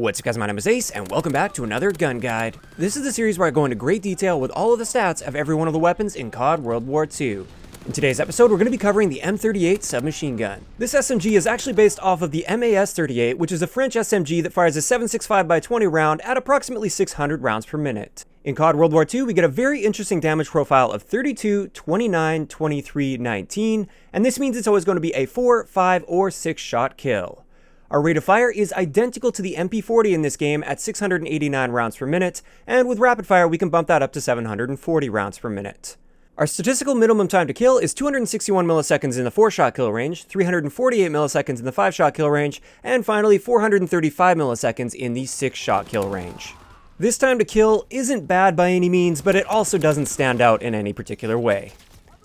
What's up guys, my name is Ace, and welcome back to another gun guide. This is the series where I go into great detail with all of the stats of every one of the weapons in CoD World War II. In today's episode, we're going to be covering the M-38 submachine gun. This SMG is actually based off of the MAS-38, which is a French SMG that fires a 7.65x20 round at approximately 600 rounds per minute. In CoD World War II, we get a very interesting damage profile of 32, 29, 23, 19, and this means it's always going to be a 4, 5, or 6 shot kill. Our rate of fire is identical to the MP40 in this game at 689 rounds per minute, and with rapid fire we can bump that up to 740 rounds per minute. Our statistical minimum time to kill is 261 milliseconds in the 4-shot kill range, 348 milliseconds in the 5-shot kill range, and finally 435 milliseconds in the 6-shot kill range. This time to kill isn't bad by any means, but it also doesn't stand out in any particular way.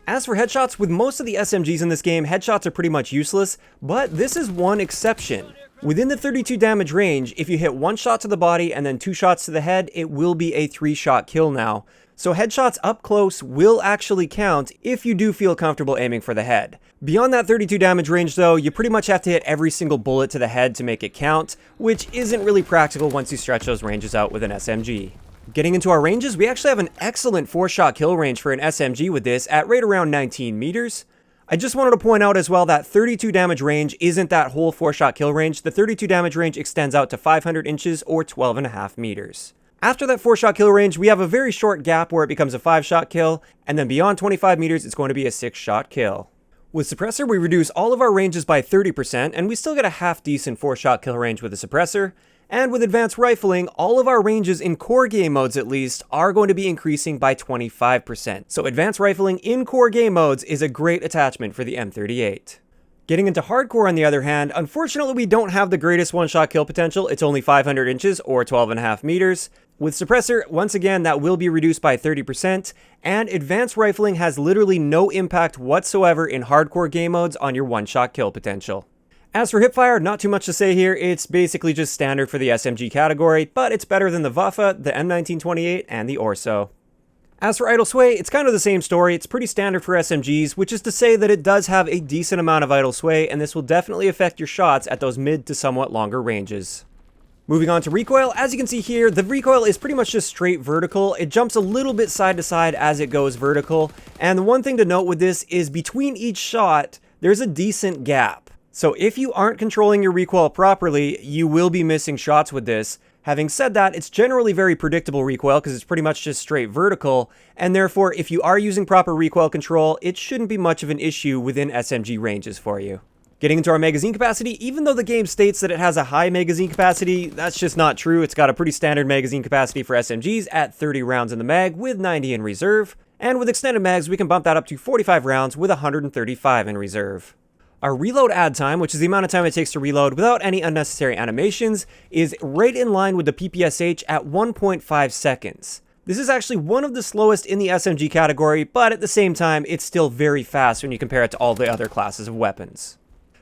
As for headshots, with most of the SMGs in this game, headshots are pretty much useless, but this is one exception. Within the 32 damage range, if you hit 1 shot to the body and then 2 shots to the head, it will be a 3-shot kill now. So headshots up close will actually count if you do feel comfortable aiming for the head. Beyond that 32 damage range though, you pretty much have to hit every single bullet to the head to make it count, which isn't really practical once you stretch those ranges out with an SMG. Getting into our ranges, we actually have an excellent 4-shot kill range for an SMG with this at right around 19 meters. I just wanted to point out as well that 32 damage range isn't that whole 4-shot kill range. The 32 damage range extends out to 500 inches or 12.5 meters. After that 4-shot kill range, we have a very short gap where it becomes a 5-shot kill, and then beyond 25 meters, it's going to be a 6-shot kill. With Suppressor, we reduce all of our ranges by 30%, and we still get a half-decent 4-shot kill range with a Suppressor. And with Advanced Rifling, all of our ranges in core game modes at least are going to be increasing by 25%. So Advanced Rifling in core game modes is a great attachment for the M38. Getting into Hardcore on the other hand, unfortunately we don't have the greatest 1-shot kill potential. It's only 500 inches or 12.5 meters. With Suppressor, once again, that will be reduced by 30%, and Advanced Rifling has literally no impact whatsoever in Hardcore game modes on your 1-shot kill potential. As for hipfire, not too much to say here. It's basically just standard for the SMG category, but it's better than the Waffe, the M1928, and the Orso. As for idle sway, it's kind of the same story. It's pretty standard for SMGs, which is to say that it does have a decent amount of idle sway, and this will definitely affect your shots at those mid to somewhat longer ranges. Moving on to recoil, as you can see here, the recoil is pretty much just straight vertical. It jumps a little bit side to side as it goes vertical, and the one thing to note with this is between each shot, there's a decent gap. So if you aren't controlling your recoil properly, you will be missing shots with this. Having said that, it's generally very predictable recoil because it's pretty much just straight vertical, and therefore if you are using proper recoil control, it shouldn't be much of an issue within SMG ranges for you. Getting into our magazine capacity, even though the game states that it has a high magazine capacity, that's just not true. It's got a pretty standard magazine capacity for SMGs at 30 rounds in the mag with 90 in reserve, and with extended mags we can bump that up to 45 rounds with 135 in reserve. Our reload add time, which is the amount of time it takes to reload without any unnecessary animations, is right in line with the PPSH at 1.5 seconds. This is actually one of the slowest in the SMG category, but at the same time, it's still very fast when you compare it to all the other classes of weapons.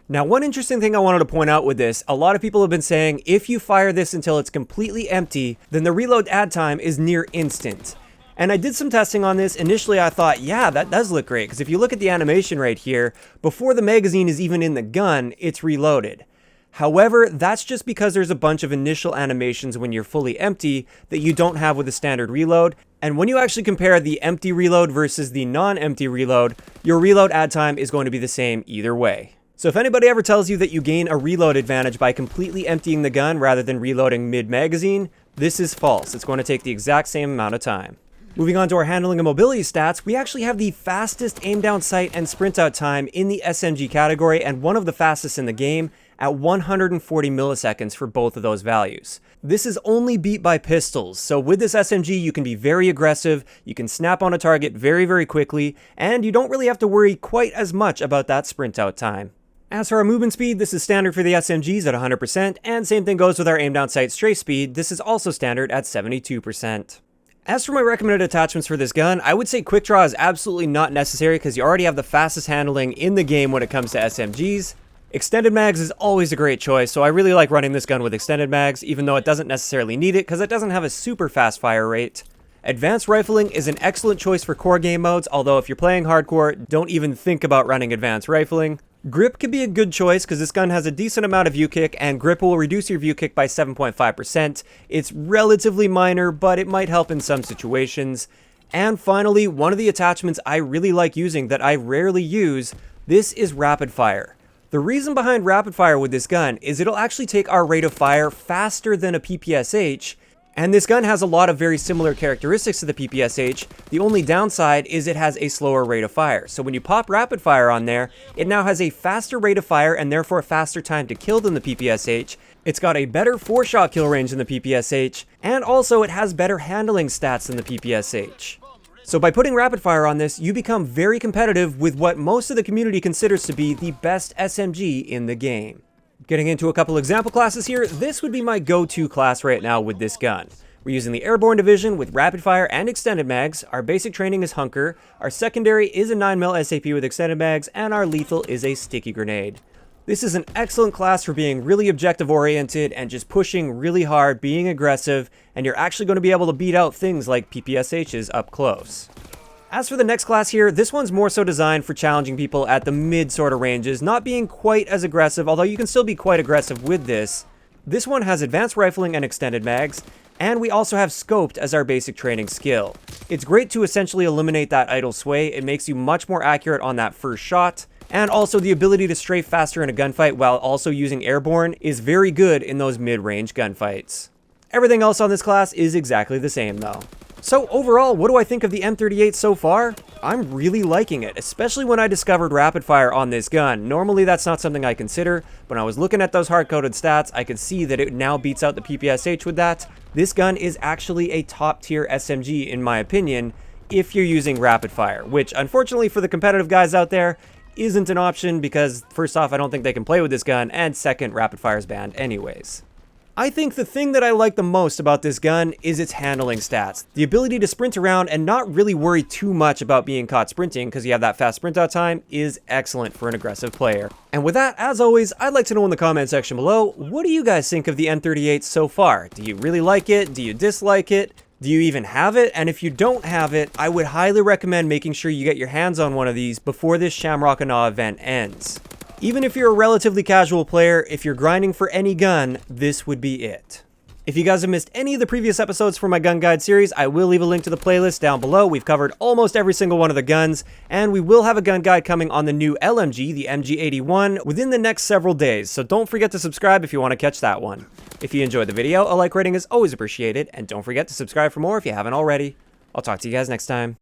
Now, one interesting thing I wanted to point out with this, a lot of people have been saying if you fire this until it's completely empty, then the reload add time is near instant. And I did some testing on this. Initially, I thought, yeah, that does look great, because if you look at the animation right here, before the magazine is even in the gun, it's reloaded. However, that's just because there's a bunch of initial animations when you're fully empty that you don't have with the standard reload. And when you actually compare the empty reload versus the non-empty reload, your reload add time is going to be the same either way. So if anybody ever tells you that you gain a reload advantage by completely emptying the gun rather than reloading mid-magazine, this is false. It's going to take the exact same amount of time. Moving on to our handling and mobility stats, we actually have the fastest aim down sight and sprint out time in the SMG category and one of the fastest in the game at 140 milliseconds for both of those values. This is only beat by pistols, so with this SMG you can be very aggressive, you can snap on a target very, very quickly, and you don't really have to worry quite as much about that sprint out time. As for our movement speed, this is standard for the SMGs at 100%, and same thing goes with our aim down sight strafe speed. This is also standard at 72%. As for my recommended attachments for this gun, I would say quick draw is absolutely not necessary because you already have the fastest handling in the game when it comes to SMGs. Extended mags is always a great choice, so I really like running this gun with extended mags, even though it doesn't necessarily need it because it doesn't have a super fast fire rate. Advanced Rifling is an excellent choice for core game modes, although if you're playing hardcore, don't even think about running Advanced Rifling. Grip could be a good choice because this gun has a decent amount of view kick, and grip will reduce your view kick by 7.5%. It's relatively minor, but it might help in some situations. And finally, one of the attachments I really like using that I rarely use, this is rapid fire. The reason behind rapid fire with this gun is it'll actually take our rate of fire faster than a PPSH, and this gun has a lot of very similar characteristics to the PPSH. The only downside is it has a slower rate of fire. So when you pop rapid fire on there, it now has a faster rate of fire and therefore a faster time to kill than the PPSH. It's got a better 4-shot kill range than the PPSH, and also it has better handling stats than the PPSH. So by putting rapid fire on this, you become very competitive with what most of the community considers to be the best SMG in the game. Getting into a couple example classes here, this would be my go-to class right now with this gun. We're using the Airborne Division with rapid fire and extended mags, our basic training is Hunker, our secondary is a 9mm SAP with extended mags, and our lethal is a sticky grenade. This is an excellent class for being really objective oriented and just pushing really hard, being aggressive, and you're actually going to be able to beat out things like PPSHs up close. As for the next class here, this one's more so designed for challenging people at the mid sort of ranges, not being quite as aggressive, although you can still be quite aggressive with this. This one has advanced rifling and extended mags, and we also have scoped as our basic training skill. It's great to essentially eliminate that idle sway. It makes you much more accurate on that first shot, and also the ability to strafe faster in a gunfight while also using airborne is very good in those mid-range gunfights. Everything else on this class is exactly the same though. So overall, what do I think of the M38 so far? I'm really liking it, especially when I discovered rapid fire on this gun. Normally that's not something I consider, but when I was looking at those hard-coded stats, I could see that it now beats out the PPSH with that. This gun is actually a top-tier SMG in my opinion, if you're using rapid fire, which unfortunately for the competitive guys out there, isn't an option because first off, I don't think they can play with this gun, and second, rapid fire is banned anyways. I think the thing that I like the most about this gun is its handling stats. The ability to sprint around and not really worry too much about being caught sprinting because you have that fast sprint out time is excellent for an aggressive player. And with that, as always, I'd like to know in the comment section below, what do you guys think of the M38 so far? Do you really like it? Do you dislike it? Do you even have it? And if you don't have it, I would highly recommend making sure you get your hands on one of these before this Shamrock and Awe event ends. Even if you're a relatively casual player, if you're grinding for any gun, this would be it. If you guys have missed any of the previous episodes for my gun guide series, I will leave a link to the playlist down below. We've covered almost every single one of the guns, and we will have a gun guide coming on the new LMG, the MG81, within the next several days, so don't forget to subscribe if you want to catch that one. If you enjoyed the video, a like rating is always appreciated, and don't forget to subscribe for more if you haven't already. I'll talk to you guys next time.